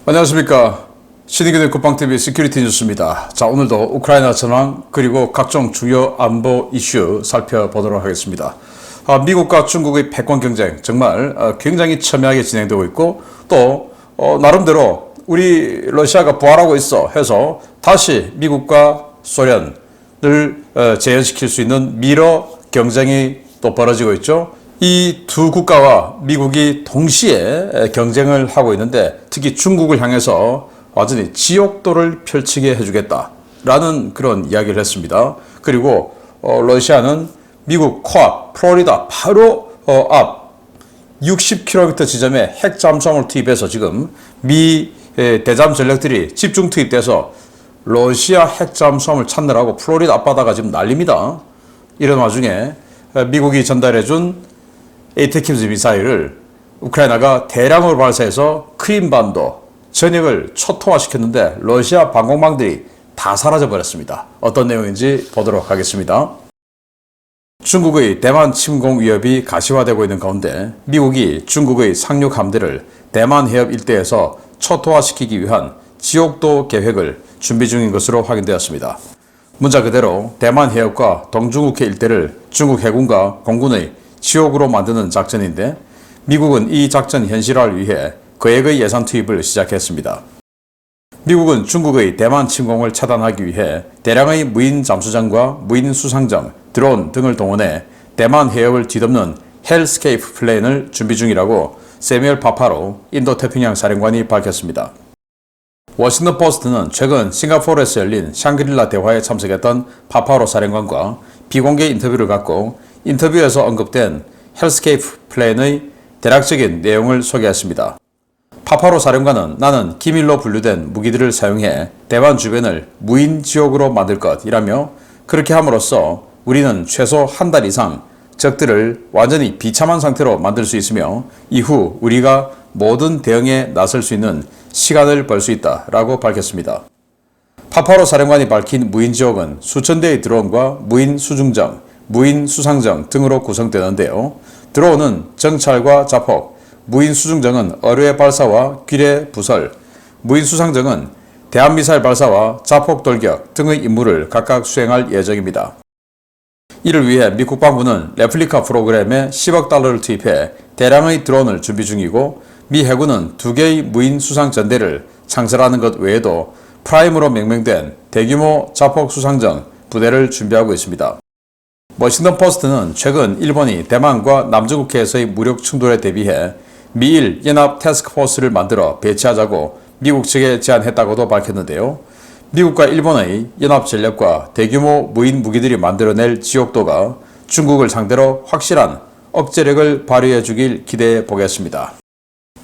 안녕하십니까. 신의균의 국방TV 시큐리티 뉴스입니다. 자, 오늘도 우크라이나 전황 그리고 각종 주요 안보 이슈 살펴보도록 하겠습니다. 미국과 중국의 패권 경쟁 정말 굉장히 첨예하게 진행되고 있고 또 나름대로 우리 러시아가 부활하고 있어 해서 다시 미국과 소련을 재현시킬 수 있는 미러 경쟁이 또 벌어지고 있죠. 이 두 국가와 미국이 동시에 경쟁을 하고 있는데 특히 중국을 향해서 완전히 지옥도를 펼치게 해주겠다라는 그런 이야기를 했습니다. 그리고 러시아는 미국 코앞 플로리다 바로 앞 60km 지점에 핵 잠수함을 투입해서 지금 미 대잠 전력들이 집중 투입돼서 러시아 핵 잠수함을 찾느라고 플로리다 앞바다가 지금 난립니다. 이런 와중에 미국이 전달해준 에이테킴스 미사일을 우크라이나가 대량으로 발사해서 크림반도 전역을 초토화시켰는데 러시아 방공망들이 다 사라져버렸습니다. 어떤 내용인지 보도록 하겠습니다. 중국의 대만 침공 위협이 가시화되고 있는 가운데 미국이 중국의 상륙 함대를 대만 해협 일대에서 초토화시키기 위한 지옥도 계획을 준비 중인 것으로 확인되었습니다. 문자 그대로 대만 해협과 동중국해 일대를 중국 해군과 공군의 지옥으로 만드는 작전인데 미국은 이 작전 현실화를 위해 거액의 예산 투입을 시작했습니다. 미국은 중국의 대만 침공을 차단하기 위해 대량의 무인 잠수정과 무인 수상정, 드론 등을 동원해 대만 해협을 뒤덮는 헬스케이프 플랜을 준비 중이라고 세뮤얼 파파로 인도태평양 사령관이 밝혔습니다. 워싱턴 포스트는 최근 싱가포르에서 열린 샹그릴라 대화에 참석했던 파파로 사령관과 비공개 인터뷰를 갖고 인터뷰에서 언급된 헬스케이프 플랜의 대략적인 내용을 소개했습니다. 파파로 사령관은 나는 기밀로 분류된 무기들을 사용해 대만 주변을 무인 지옥으로 만들 것이라며 그렇게 함으로써 우리는 최소 한 달 이상 적들을 완전히 비참한 상태로 만들 수 있으며 이후 우리가 모든 대응에 나설 수 있는 시간을 벌 수 있다라고 밝혔습니다. 파파로 사령관이 밝힌 무인 지옥은 수천 대의 드론과 무인 수중정, 무인 수상정 등으로 구성되는데요. 드론은 정찰과 자폭, 무인 수중정은 어뢰 발사와 기뢰 부설, 무인 수상정은 대한미사일 발사와 자폭 돌격 등의 임무를 각각 수행할 예정입니다. 이를 위해 미 국방부는 레플리카 프로그램에 10억 달러를 투입해 대량의 드론을 준비 중이고 미 해군은 2개의 무인 수상 전대를 창설하는 것 외에도 프라임으로 명명된 대규모 자폭 수상정 부대를 준비하고 있습니다. 워싱턴 포스트는 최근 일본이 대만과 남중국해에서의 무력 충돌에 대비해 미일 연합 태스크포스를 만들어 배치하자고 미국 측에 제안했다고도 밝혔는데요. 미국과 일본의 연합 전력과 대규모 무인 무기들이 만들어낼 지옥도가 중국을 상대로 확실한 억제력을 발휘해 주길 기대해 보겠습니다.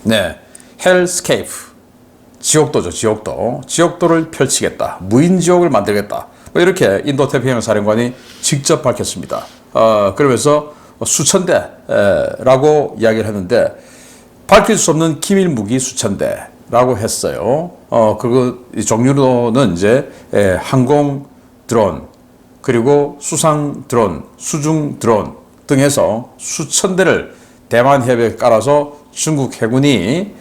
네, 헬스케이프, 지옥도죠. 지옥도를 펼치겠다. 무인 지옥을 만들겠다. 이렇게 인도태평양 사령관이 직접 밝혔습니다. 그러면서 수천 대라고 이야기를 했는데 밝힐 수 없는 기밀 무기 수천 대라고 했어요. 그 종류로는 이제 항공 드론 그리고 수상 드론, 수중 드론 등 해서 수천 대를 대만 해협에 깔아서 중국 해군이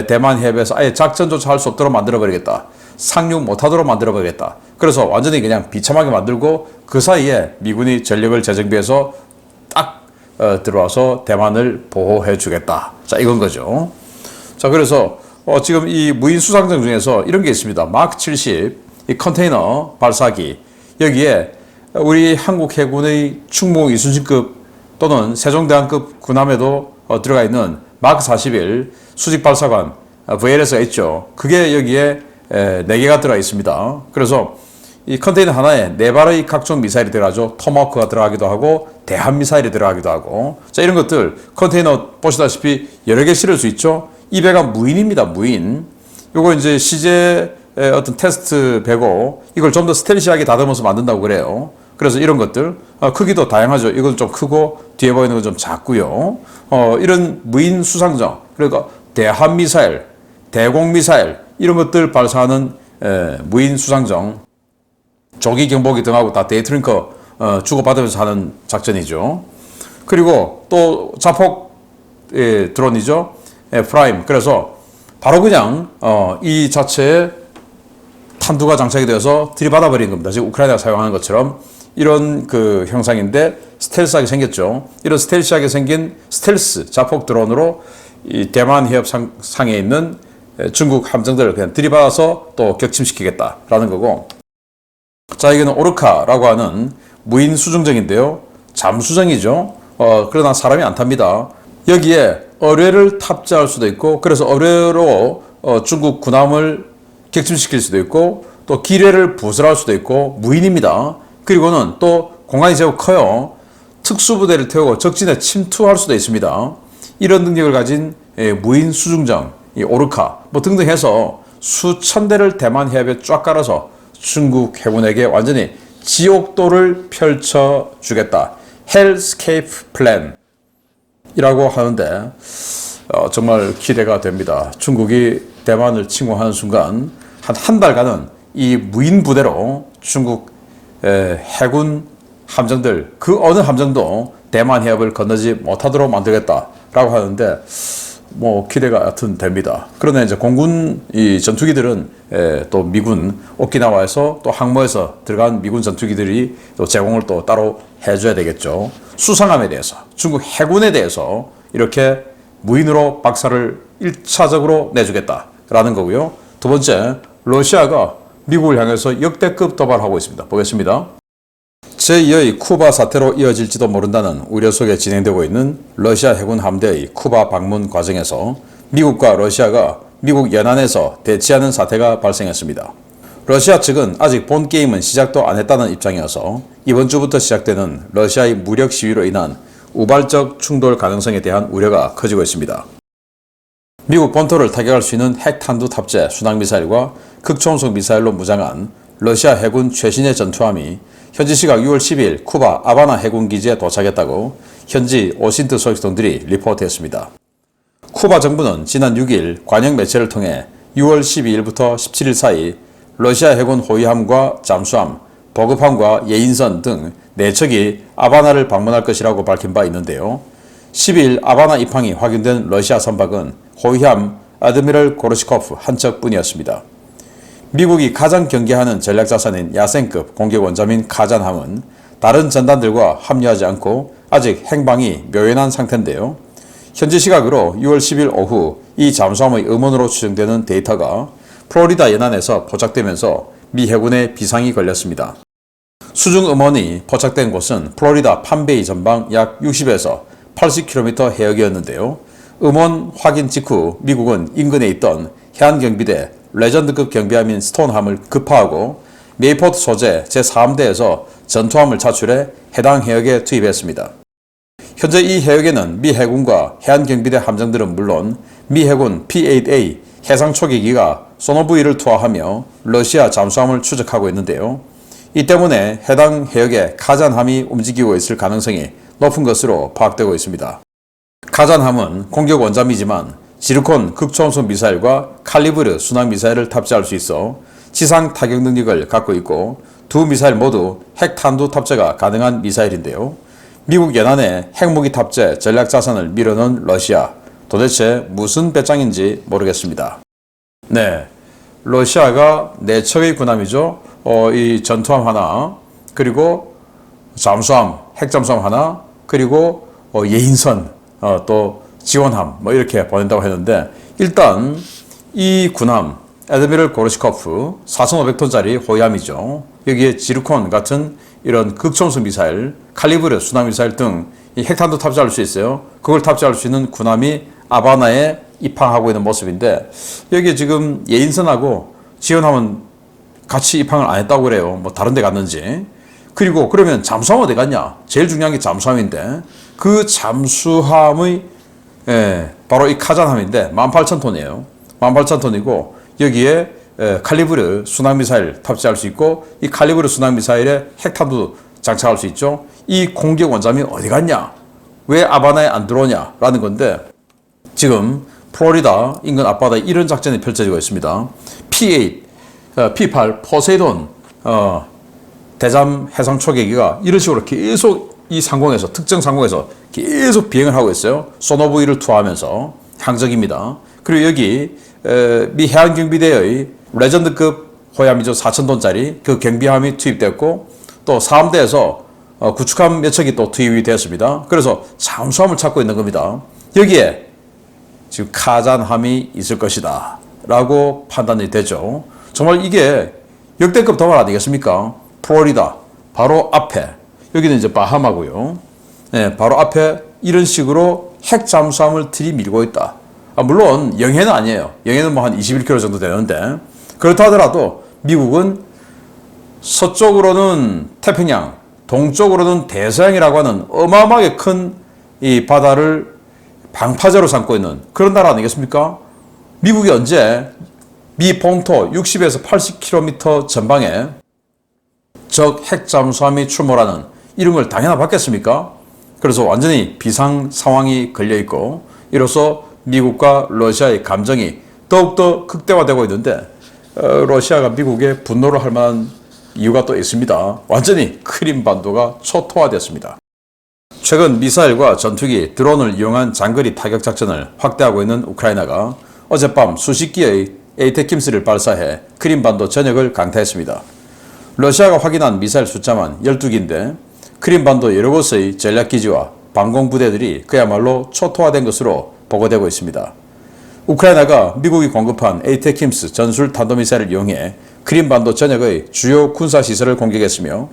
대만 해협에서 아예 작전조차 할 수 없도록 만들어버리겠다. 상륙 못하도록 만들어버리겠다. 그래서 완전히 그냥 비참하게 만들고 그 사이에 미군이 전력을 재정비해서 딱 들어와서 대만을 보호해 주겠다. 자, 이건 거죠. 자, 그래서 지금 이 무인 수상정 중에서 이런 게 있습니다. 마크 70, 이 컨테이너 발사기. 여기에 우리 한국 해군의 충무 이순신급 또는 세종대왕급 군함에도 들어가 있는 마크 41 수직 발사관 VLS가 있죠. 그게 여기에 4개가 들어가 있습니다. 그래서 이 컨테이너 하나에 4발의 각종 미사일이 들어가죠. 토마호크가 들어가기도 하고 대한미사일이 들어가기도 하고 자, 이런 것들 컨테이너 보시다시피 여러 개 실을 수 있죠. 이 배가 무인입니다. 무인. 요거 이제 CJ의 어떤 테스트 배고 이걸 좀 더 스텔시하게 다듬어서 만든다고 그래요. 그래서 이런 것들 크기도 다양하죠. 이건 좀 크고 뒤에 보이는 건 좀 작고요. 이런 무인 수상정 그러니까 대한미사일, 대공미사일 이런 것들 발사하는 무인 수상정 조기 경보기 등하고 다 데이트링커 주고받으면서 하는 작전이죠. 그리고 또 자폭 드론이죠. 프라임. 그래서 바로 그냥 이 자체에 탄두가 장착이 되어서 들이받아 버린 겁니다. 지금 우크라이나가 사용하는 것처럼 이런 그 형상인데 스텔스하게 생겼죠. 이런 스텔스하게 생긴 스텔스 자폭 드론으로 이 대만 해협 상에 있는 중국 함정들을 그냥 들이받아서 또 격침시키겠다라는 거고. 자, 이거는 오르카라고 하는 무인 수중정인데요. 잠수정이죠. 그러나 사람이 안 탑니다. 여기에 어뢰를 탑재할 수도 있고, 그래서 어뢰로 중국 군함을 격침시킬 수도 있고, 또 기뢰를 부설할 수도 있고, 무인입니다. 그리고는 또 공간이 제법 커요. 특수부대를 태우고 적진에 침투할 수도 있습니다. 이런 능력을 가진 무인 수중정, 이 오르카 뭐 등등 해서 수천 대를 대만 해협에 쫙 깔아서 중국 해군에게 완전히 지옥도를 펼쳐주겠다. 헬스케이프 플랜이라고 하는데 정말 기대가 됩니다. 중국이 대만을 침공하는 순간 한 달간은 이 무인 부대로 중국 해군 함정들 그 어느 함정도 대만 해협을 건너지 못하도록 만들겠다라고 하는데 뭐 기대가 하여튼 됩니다. 그러나 이제 공군 이 전투기들은 또 미군 오키나와에서 또 항모에서 들어간 미군 전투기들이 또 제공을 또 따로 해줘야 되겠죠. 수상함에 대해서 중국 해군에 대해서 이렇게 무인으로 박살을 1차적으로 내주겠다라는 거고요. 두 번째, 러시아가 미국을 향해서 역대급 도발하고 있습니다. 보겠습니다. 제2의 쿠바 사태로 이어질지도 모른다는 우려 속에 진행되고 있는 러시아 해군 함대의 쿠바 방문 과정에서 미국과 러시아가 미국 연안에서 대치하는 사태가 발생했습니다. 러시아 측은 아직 본 게임은 시작도 안 했다는 입장이어서 이번 주부터 시작되는 러시아의 무력 시위로 인한 우발적 충돌 가능성에 대한 우려가 커지고 있습니다. 미국 본토를 타격할 수 있는 핵탄두 탑재 순항미사일과 극초음속 미사일로 무장한 러시아 해군 최신의 전투함이 현지 시각 6월 10일 쿠바 아바나 해군기지에 도착했다고 현지 오신트 소식통들이 리포트했습니다. 쿠바 정부는 지난 6일 관영 매체를 통해 6월 12일부터 17일 사이 러시아 해군 호위함과 잠수함, 보급함과 예인선 등 4척이 아바나를 방문할 것이라고 밝힌 바 있는데요. 10일 아바나 입항이 확인된 러시아 선박은 호위함 아드미럴 고르시코프 한 척뿐이었습니다. 미국이 가장 경계하는 전략자산인 야생급 공격 원잠인 카잔함은 다른 전단들과 합류하지 않고 아직 행방이 묘연한 상태인데요. 현지 시각으로 6월 10일 오후 이 잠수함의 음원으로 추정되는 데이터가 플로리다 연안에서 포착되면서 미 해군에 비상이 걸렸습니다. 수중 음원이 포착된 곳은 플로리다 팜베이 전방 약 60에서 80km 해역이었는데요. 음원 확인 직후 미국은 인근에 있던 해안경비대 레전드급 경비함인 스톤함을 급파하고 메이포트 소재 제4함대에서 전투함을 차출해 해당 해역에 투입했습니다. 현재 이 해역에는 미 해군과 해안경비대 함정들은 물론 미 해군 P-8A 해상 초계기가 소노부이를 투하하며 러시아 잠수함을 추적하고 있는데요. 이 때문에 해당 해역에 카잔함이 움직이고 있을 가능성이 높은 것으로 파악되고 있습니다. 카잔함은 공격 원잠이지만 지르콘 극초음속 미사일과 칼리브르 순항 미사일을 탑재할 수 있어 지상 타격 능력을 갖고 있고 두 미사일 모두 핵탄두 탑재가 가능한 미사일인데요. 미국 연안에 핵무기 탑재 전략 자산을 밀어넣은 러시아, 도대체 무슨 배짱인지 모르겠습니다. 네, 러시아가 4척의 군함이죠. 이 전투함 하나, 그리고 잠수함, 핵잠수함 하나, 그리고 예인선, 또 지원함 뭐 이렇게 보낸다고 했는데, 일단 이 군함 아드미럴 고르시코프 4,500톤짜리 호위함이죠. 여기에 지르콘 같은 이런 극초음속 미사일, 칼리브르 순항 미사일 등 이 핵탄두 탑재할 수 있어요. 그걸 탑재할 수 있는 군함이 아바나에 입항하고 있는 모습인데, 여기에 지금 예인선하고 지원함은 같이 입항을 안 했다고 그래요. 뭐 다른 데 갔는지. 그리고 그러면 잠수함 어디 갔냐? 제일 중요한 게 잠수함인데, 그 잠수함의 바로 이 카잔함인데 18,000톤이에요. 18,000톤이고 여기에 칼리브르 순항미사일 탑재할 수 있고, 이 칼리브르 순항미사일에 핵탄두 장착할 수 있죠. 이 공격 원잠이 어디 갔냐? 왜 아바나에 안 들어오냐? 라는 건데, 지금 플로리다 인근 앞바다에 이런 작전이 펼쳐지고 있습니다. P-8, P-8 포세이돈 대잠 해상 초계기가 이런 식으로 계속 이 상공에서, 특정 상공에서 계속 비행을 하고 있어요. 소노부이를 투하하면서 항적입니다. 그리고 여기 미 해안경비대의 레전드급 호위함이죠. 4,000톤짜리 그 경비함이 투입됐고 또 사함대에서 구축함 몇 척이 또 투입이 되었습니다. 그래서 잠수함을 찾고 있는 겁니다. 여기에 지금 카잔함이 있을 것이다 라고 판단이 되죠. 정말 이게 역대급 도발 아니겠습니까? 플로리다 바로 앞에, 여기는 이제 바하마고요. 네, 바로 앞에 이런 식으로 핵 잠수함을 들이밀고 있다. 물론 영해는 아니에요. 영해는 뭐 한 21km 정도 되는데, 그렇다 하더라도 미국은 서쪽으로는 태평양, 동쪽으로는 대서양이라고 하는 어마어마하게 큰 이 바다를 방파제로 삼고 있는 그런 나라 아니겠습니까? 미국이 언제 미 본토 60에서 80km 전방에 적 핵 잠수함이 출몰하는 이런 걸 당연히 받겠습니까? 그래서 완전히 비상 상황이 걸려 있고, 이로써 미국과 러시아의 감정이 더욱더 극대화되고 있는데, 러시아가 미국에 분노를 할 만한 이유가 또 있습니다. 완전히 크림반도가 초토화됐습니다. 최근 미사일과 전투기, 드론을 이용한 장거리 타격 작전을 확대하고 있는 우크라이나가 어젯밤 수십 기의 에이테킴스를 발사해 크림반도 전역을 강타했습니다. 러시아가 확인한 미사일 숫자만 12기인데 크림반도 여러 곳의 전략기지와 방공부대들이 그야말로 초토화된 것으로 보고되고 있습니다. 우크라이나가 미국이 공급한 에이테킴스 전술 탄도미사일을 이용해 크림반도 전역의 주요 군사시설을 공격했으며,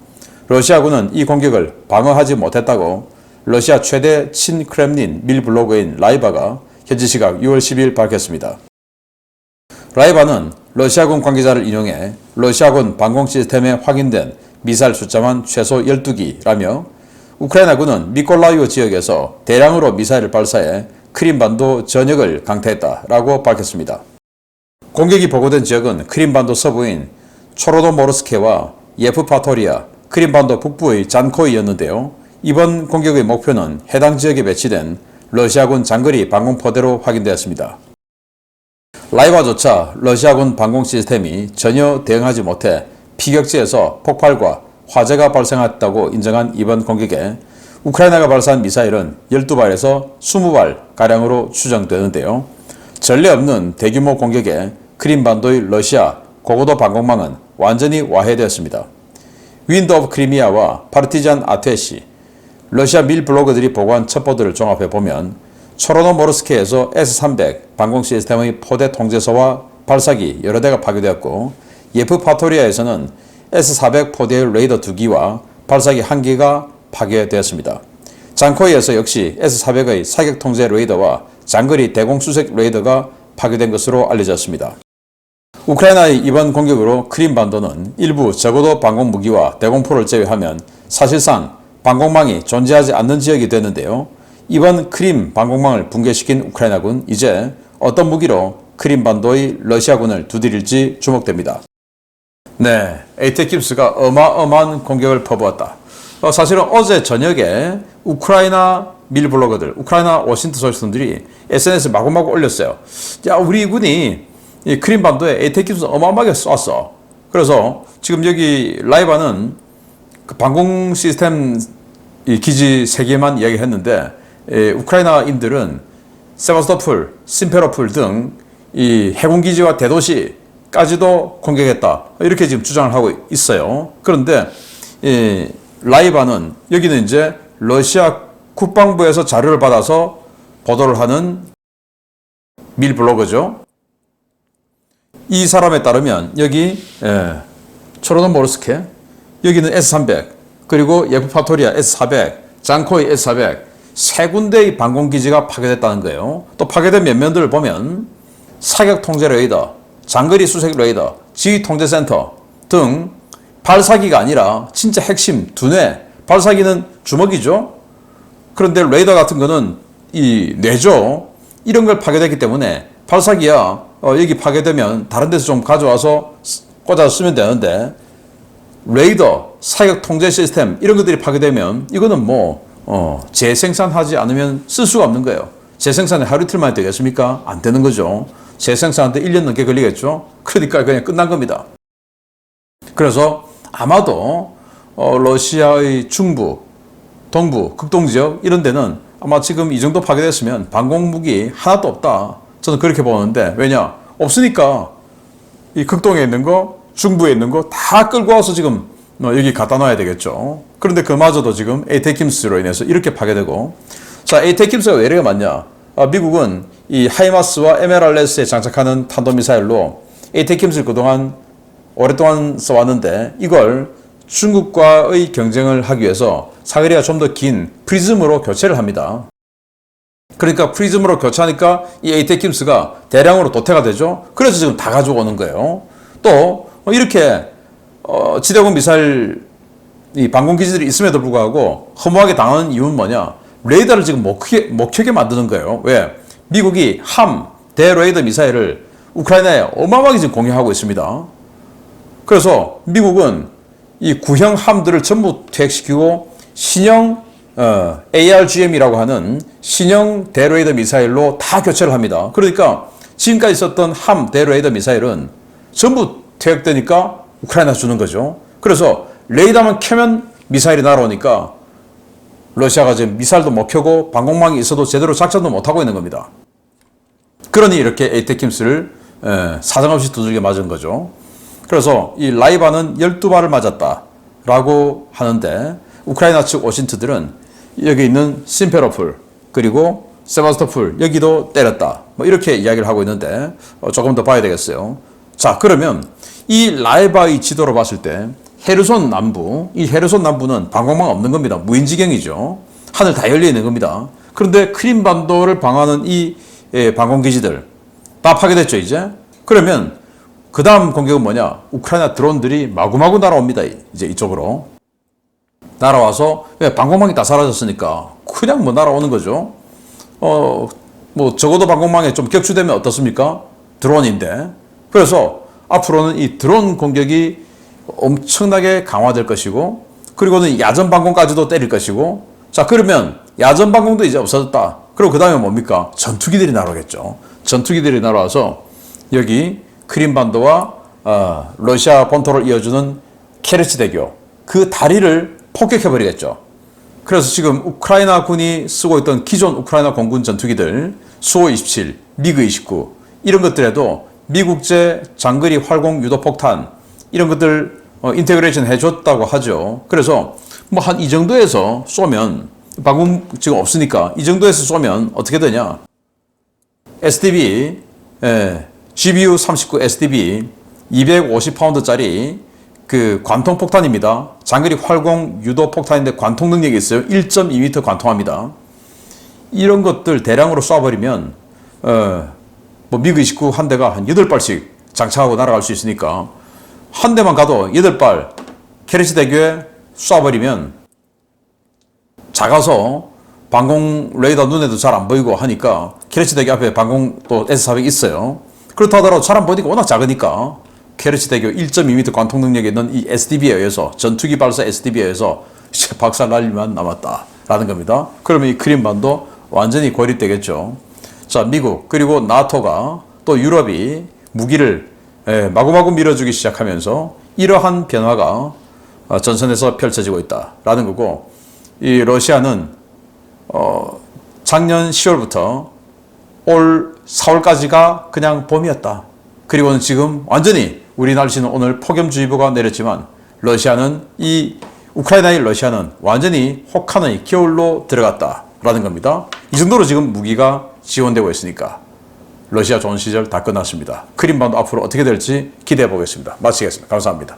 러시아군은 이 공격을 방어하지 못했다고 러시아 최대 친크렘린 밀블로거인 라이바가 현지 시각 6월 10일 밝혔습니다. 라이바는 러시아군 관계자를 인용해 러시아군 방공 시스템에 확인된 미사일 숫자만 최소 12기라며, 우크라이나군은 미콜라이오 지역에서 대량으로 미사일을 발사해 크림반도 전역을 강타했다라고 밝혔습니다. 공격이 보고된 지역은 크림반도 서부인 초로도모르스케와 예프파토리아, 크림반도 북부의 잔코이였는데요. 이번 공격의 목표는 해당 지역에 배치된 러시아군 장거리 방공포대로 확인되었습니다. 라이바조차 러시아군 방공 시스템이 전혀 대응하지 못해 피격지에서 폭발과 화재가 발생했다고 인정한 이번 공격에 우크라이나가 발사한 미사일은 12발에서 20발가량으로 추정되는데요. 전례 없는 대규모 공격에 크림반도의 러시아 고고도 방공망은 완전히 와해되었습니다. 윈드 오브 크리미아와 파르티잔 아테시, 러시아 밀 블로거들이 보고한 첩보들을 종합해보면 초로노모르스크에서 S-300 방공 시스템의 포대 통제소와 발사기 여러 대가 파괴되었고, 예프파토리아에서는 S-400 포대의 레이더 2기와 발사기 1기가 파괴되었습니다. 장코이에서 역시 S-400의 사격 통제 레이더와 장거리 대공 수색 레이더가 파괴된 것으로 알려졌습니다. 우크라이나의 이번 공격으로 크림반도는 일부 적어도 방공 무기와 대공포를 제외하면 사실상 방공망이 존재하지 않는 지역이 되는데요. 이번 크림 방공망을 붕괴시킨 우크라이나군, 이제 어떤 무기로 크림반도의 러시아군을 두드릴지 주목됩니다. 네, 에이테킴스가 어마어마한 공격을 퍼부었다. 사실은 어제 저녁에 우크라이나 밀블로거들, 우크라이나 워싱턴 소식통들이 SNS에 마구마구 올렸어요. 야, 우리 군이 이 크림반도에 에이테킴스 어마어마하게 쐈어. 그래서 지금 여기 라이바는 그 방공 시스템 이 기지 3개만 이야기했는데, 우크라이나인들은 세바스토폴, 심페로폴 등 이 해군기지와 대도시까지도 공격했다, 이렇게 지금 주장을 하고 있어요. 그런데 라이바는, 여기는 이제 러시아 국방부에서 자료를 받아서 보도를 하는 밀블로거죠. 이 사람에 따르면 여기 초로노모르스케, 여기는 S-300, 그리고 예프파토리아 S-400, 장코이 S-400 세 군데의 방공기지가 파괴됐다는 거예요. 또 파괴된 면면들을 보면 사격 통제 레이더, 장거리 수색 레이더, 지휘 통제센터 등 발사기가 아니라 진짜 핵심 두뇌, 발사기는 주먹이죠. 그런데 레이더 같은 거는 이 뇌죠. 이런 걸 파괴됐기 때문에 발사기야 여기 파괴되면 다른 데서 좀 가져와서 꽂아서 쓰면 되는데, 레이더, 사격 통제 시스템 이런 것들이 파괴되면 이거는 재생산하지 않으면 쓸 수가 없는 거예요. 재생산이 하루 이틀 만에 되겠습니까? 안 되는 거죠. 재생산하는데 1년 넘게 걸리겠죠. 그러니까 그냥 끝난 겁니다. 그래서 아마도 러시아의 중부, 동부, 극동지역 이런 데는 아마 지금 이 정도 파괴됐으면 방공무기 하나도 없다, 저는 그렇게 보는데, 왜냐? 없으니까 이 극동에 있는 거, 중부에 있는 거 다 끌고 와서 지금 여기 갖다 놔야 되겠죠. 그런데 그마저도 지금 에이테킴스로 인해서 이렇게 파괴되고, 자, 에이테킴스가 왜 이래가 많냐? 미국은 이 하이마스와 MLRS에 장착하는 탄도미사일로 에이테킴스를 그동안 오랫동안 써왔는데 이걸 중국과의 경쟁을 하기 위해서 사거리가 좀 더 긴 프리즘으로 교체를 합니다. 그러니까 프리즘으로 교체하니까 이 에이테킴스가 대량으로 도태가 되죠. 그래서 지금 다 가져오는 거예요. 또 이렇게 지대공 미사일 이 방공기지들이 있음에도 불구하고 허무하게 당하는 이유는 뭐냐? 레이더를 지금 못 켜게 만드는 거예요. 왜? 미국이 함, 대레이더 미사일을 우크라이나에 어마어마하게 지금 공유하고 있습니다. 그래서 미국은 이 구형 함들을 전부 퇴역시키고 신형 ARGM이라고 하는 신형 대레이더 미사일로 다 교체를 합니다. 그러니까 지금까지 있었던 함 대레이더 미사일은 전부 퇴역되니까 우크라이나 주는 거죠. 그래서 레이더만 켜면 미사일이 날아오니까 러시아가 지금 미사일도 못 켜고 방공망이 있어도 제대로 작전도 못 하고 있는 겁니다. 그러니 이렇게 에이테킴스를 사정없이 두들겨 맞은 거죠. 그래서 이 라이바는 12발을 맞았다라고 하는데 우크라이나 측 오신트들은 여기 있는 심페로폴 그리고 세바스토폴 여기도 때렸다. 뭐 이렇게 이야기를 하고 있는데 조금 더 봐야 되겠어요. 자, 그러면 이 라이바의 지도로 봤을 때 헤르손 남부, 이 헤르손 남부는 방공망 없는 겁니다. 무인지경이죠. 하늘 다 열려 있는 겁니다. 그런데 크림반도를 방어하는 이 방공기지들 다 파괴됐죠, 이제? 그러면 그 다음 공격은 뭐냐? 우크라이나 드론들이 마구마구 날아옵니다. 이제 이쪽으로. 날아와서, 왜? 방공망이 다 사라졌으니까 그냥 뭐 날아오는 거죠. 뭐 적어도 방공망에 좀 격추되면 어떻습니까? 드론인데. 그래서 앞으로는 이 드론 공격이 엄청나게 강화될 것이고, 그리고는 야전 방공까지도 때릴 것이고, 자, 그러면 야전 방공도 이제 없어졌다. 그리고 그 다음에 뭡니까? 전투기들이 날아오겠죠. 전투기들이 날아와서 여기 크림반도와 러시아 본토를 이어주는 케르치 대교, 그 다리를 폭격해버리겠죠. 그래서 지금 우크라이나 군이 쓰고 있던 기존 우크라이나 공군 전투기들, 수호-27, 미그-29, 이런 것들에도 미국제 장거리 활공 유도폭탄, 이런 것들 인테그레이션 해줬다고 하죠. 그래서 뭐 한 이 정도에서 쏘면, 방공 지금 없으니까 이 정도에서 쏘면 어떻게 되냐? SDB, GBU-39 SDB 250파운드짜리 그 관통 폭탄입니다. 장거리 활공 유도 폭탄인데 관통 능력이 있어요. 1.2m 관통합니다. 이런 것들 대량으로 쏴버리면 뭐 미그-29 한 대가 한 8발씩 장착하고 날아갈 수 있으니까 한 대만 가도 8발 케르치 대교에 쏴버리면 작아서 방공 레이더 눈에도 잘 안 보이고 하니까 케르치 대교 앞에 방공 또 S400 있어요. 그렇다 하더라도 잘 안 보이니까 워낙 작으니까 케르치 대교 1.2m 관통 능력이 있는 이 SDB에 의해서 전투기 발사 SDB에 의해서 박살 날 일만 남았다라는 겁니다. 그러면 이 크림반도 완전히 고립되겠죠. 자, 미국 그리고 나토가 또 유럽이 무기를 마구마구 밀어주기 시작하면서 이러한 변화가 전선에서 펼쳐지고 있다라는 거고, 이 러시아는 작년 10월부터 올 4월까지가 그냥 봄이었다. 그리고는 지금 완전히 우리 날씨는 오늘 폭염주의보가 내렸지만 러시아는 우크라이나의 러시아는 완전히 혹한의 겨울로 들어갔다라는 겁니다. 이 정도로 지금 무기가 지원되고 있으니까 러시아 좋은 시절 다 끝났습니다. 크림반도 앞으로 어떻게 될지 기대해 보겠습니다. 마치겠습니다. 감사합니다.